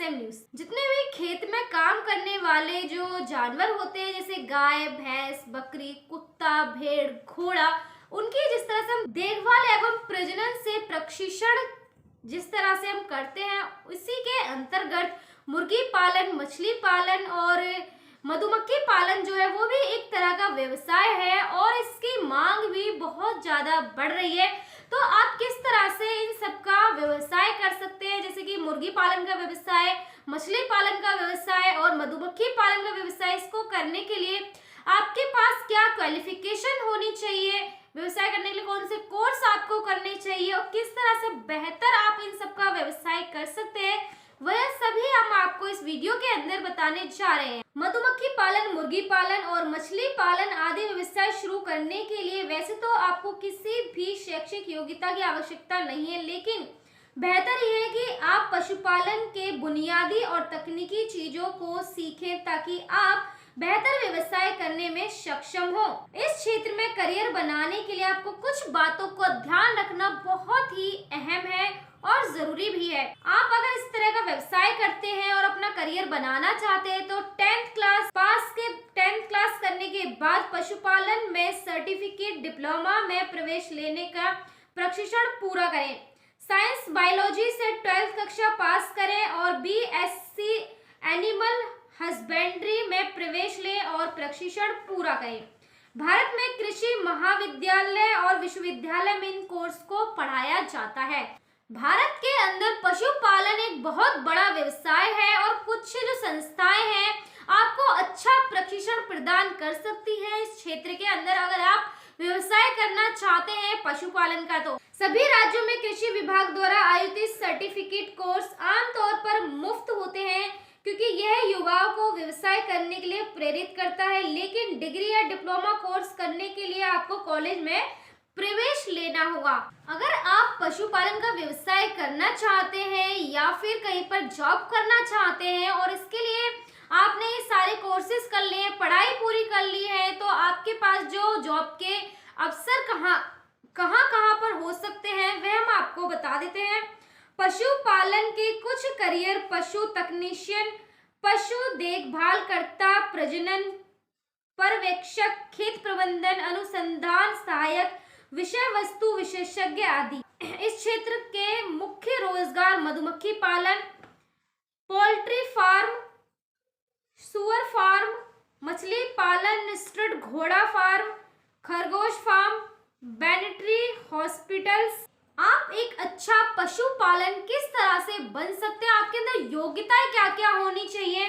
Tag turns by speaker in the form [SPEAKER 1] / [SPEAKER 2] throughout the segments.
[SPEAKER 1] SM news. जितने भी खेत में काम करने वाले जो जानवर होते हैं जैसे गाय, भैंस, बकरी, कुत्ता, भेड़, घोड़ा, उनकी जिस तरह से हम देखभाल एवं प्रजनन से प्रशिक्षण जिस तरह से हम करते हैं, उसी के अंतर्गत मुर्गी पालन, मछली पालन और मधुमक्खी पालन जो है वो भी एक तरह का व्यवसाय है और इसकी मांग भी बहुत ज्यादा बढ़ रही है। तो आप किस तरह से इन सब का व्यवसाय कर सकते हैं, जैसे कि मुर्गी पालन का व्यवसाय, मछली पालन का व्यवसाय और मधुमक्खी पालन का व्यवसाय, इसको करने के लिए आपके पास क्या क्वालिफिकेशन होनी चाहिए, व्यवसाय करने के लिए कौन से कोर्स आपको करने चाहिए और किस तरह से बेहतर आप इन सब का व्यवसाय कर सकते हैं, वह सभी हम आपको इस वीडियो के अंदर बताने जा रहे हैं। मधुमक्खी पालन, मुर्गी पालन और मछली पालन आदि व्यवसाय शुरू करने के लिए वैसे तो आपको किसी भी शैक्षिक योग्यता की आवश्यकता नहीं है, लेकिन बेहतर यह है कि आप पशुपालन के बुनियादी और तकनीकी चीजों को सीखें ताकि आप बेहतर व्यवसाय करने में सक्षम हो। इस क्षेत्र में करियर बनाने के लिए आपको कुछ बातों को ध्यान रखना बहुत ही अहम है और जरूरी भी है। आप अगर इस तरह का व्यवसाय करते हैं और अपना करियर बनाना चाहते हैं तो 10th क्लास करने के बाद पशुपालन में सर्टिफिकेट डिप्लोमा में प्रवेश लेने का प्रशिक्षण पूरा करें। साइंस बायोलॉजी से 12th कक्षा पास करें और BSc एनिमल हस्बेंड्री में प्रवेश लें और प्रशिक्षण पूरा करें। भारत में कृषि महाविद्यालय और विश्वविद्यालय में इन कोर्स को पढ़ाया जाता है। भारत के अंदर पशुपालन एक बहुत बड़ा व्यवसाय है और कुछ जो संस्थाएं हैं आपको अच्छा प्रशिक्षण प्रदान कर सकती हैं इस क्षेत्र के अंदर। अगर आप व्यवसाय करना चाहते हैं पशुपालन का, तो सभी राज्यों में कृषि विभाग द्वारा आयोजित सर्टिफिकेट कोर्स आमतौर पर मुफ्त होते हैं क्योंकि यह युवाओं को व्यवसाय करने के लिए प्रेरित करता है। लेकिन डिग्री या डिप्लोमा कोर्स करने के लिए आपको कॉलेज में प्रवेश लेना होगा। अगर आप पशुपालन का व्यवसाय करना चाहते हैं या फिर कहीं पर जॉब करना चाहते हैं और इसके लिए आपने ये सारे कोर्सेज कर लिए हैं, पढ़ाई पूरी कर ली है, तो आपके पास जो जॉब के अवसर कहाँ पर हो सकते हैं वह हम आपको बता देते हैं। पशुपालन के कुछ करियर: पशु तकनीशियन, पशु देखभाल करता, प्रजनन पर्यवेक्षक, खेत प्रबंधन अनुसंधान सहायक, विषय वस्तु विशेषज्ञ आदि। इस क्षेत्र के मुख्य रोजगार मधुमक्खी पालन, पोल्ट्री फार्म, सुअर फार्म, मछली पालन, स्टड घोड़ा फार्म, खरगोश फार्म, वेटरनरी हॉस्पिटल्स। आप एक अच्छा पशुपालन किस तरह से बन सकते हैं, आपके अंदर योग्यताएं क्या क्या होनी चाहिए,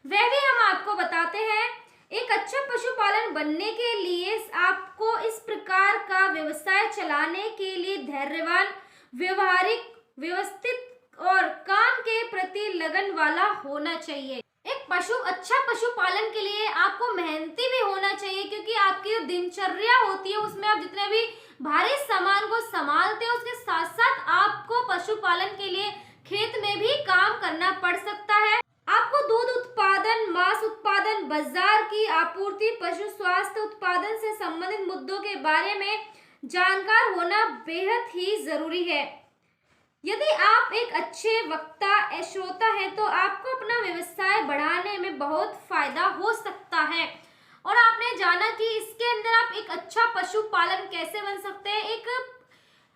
[SPEAKER 1] वह भी हम आपको बताते हैं। एक अच्छा पशुपालन बनने के लिए आपको इस प्रकार का व्यवसाय चलाने के लिए धैर्यवान, व्यवहारिक, व्यवस्थित और काम के प्रति लगन वाला होना चाहिए। एक अच्छा पशुपालन के लिए आपको मेहनती भी होना चाहिए क्योंकि आपकी जो दिनचर्या होती है उसमें आप जितने भी भारी सामान को संभालते हैं उसके साथ साथ आपको पशुपालन के लिए खेत में भी काम करना पड़ सकता है। आपको दूध उत्पादन, मांस उत्पादन, बाजार की आपूर्ति, पशु स्वास्थ्य उत्पादन से संबंधित मुद्दों के बारे में जानकार होना बेहद ही जरूरी है। यदि आप एक अच्छे वक्ता श्रोता हैं तो आपको अपना व्यवसाय बढ़ाने में बहुत फायदा हो सकता है। और आपने जाना कि इसके अंदर आप एक अच्छा पशुपालन कैसे बन सकते हैं।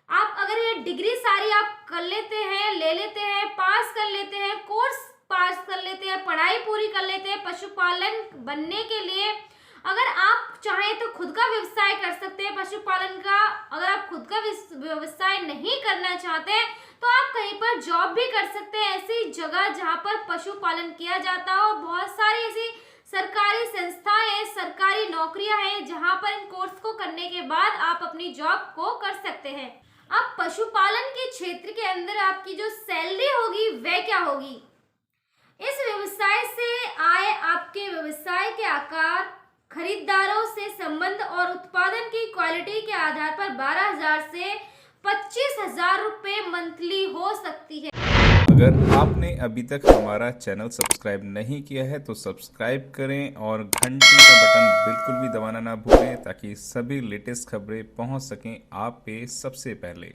[SPEAKER 1] आप अगर ये डिग्री सारी आप कर लेते हैं, ले लेते हैं, पास कर लेते हैं, कोर्स पास कर लेते हैं, पढ़ाई पूरी कर लेते हैं पशुपालन बनने के लिए, अगर आप चाहें तो खुद का व्यवसाय कर सकते हैं पशुपालन का। अगर आप खुद का व्यवसाय नहीं करना चाहते तो आप कहीं पर जॉब भी कर सकते हैं ऐसी जगह जहां पर पशुपालन किया जाता हो। बहुत सारी ऐसी सरकारी संस्थाएं हैं, सरकारी नौकरियां हैं जहां पर इन कोर्स को करने के बाद आप अपनी जॉब को कर सकते हैं। अब पशुपालन के क्षेत्र के अंदर आपकी जो सैलरी होगी वह क्या होगी। इस व्यवसाय से आय आपके व्यवसाय के आकार, खरीदारों से संबंध और उत्पादन की क्वालिटी के आधार पर 12,000 से 25,000 रुपए मंथली हो सकती है।
[SPEAKER 2] अगर आपने अभी तक हमारा चैनल सब्सक्राइब नहीं किया है तो सब्सक्राइब करें और घंटी का बटन बिल्कुल भी दबाना ना भूलें ताकि सभी लेटेस्ट खबरें पहुंच सकें आप पे सबसे पहले।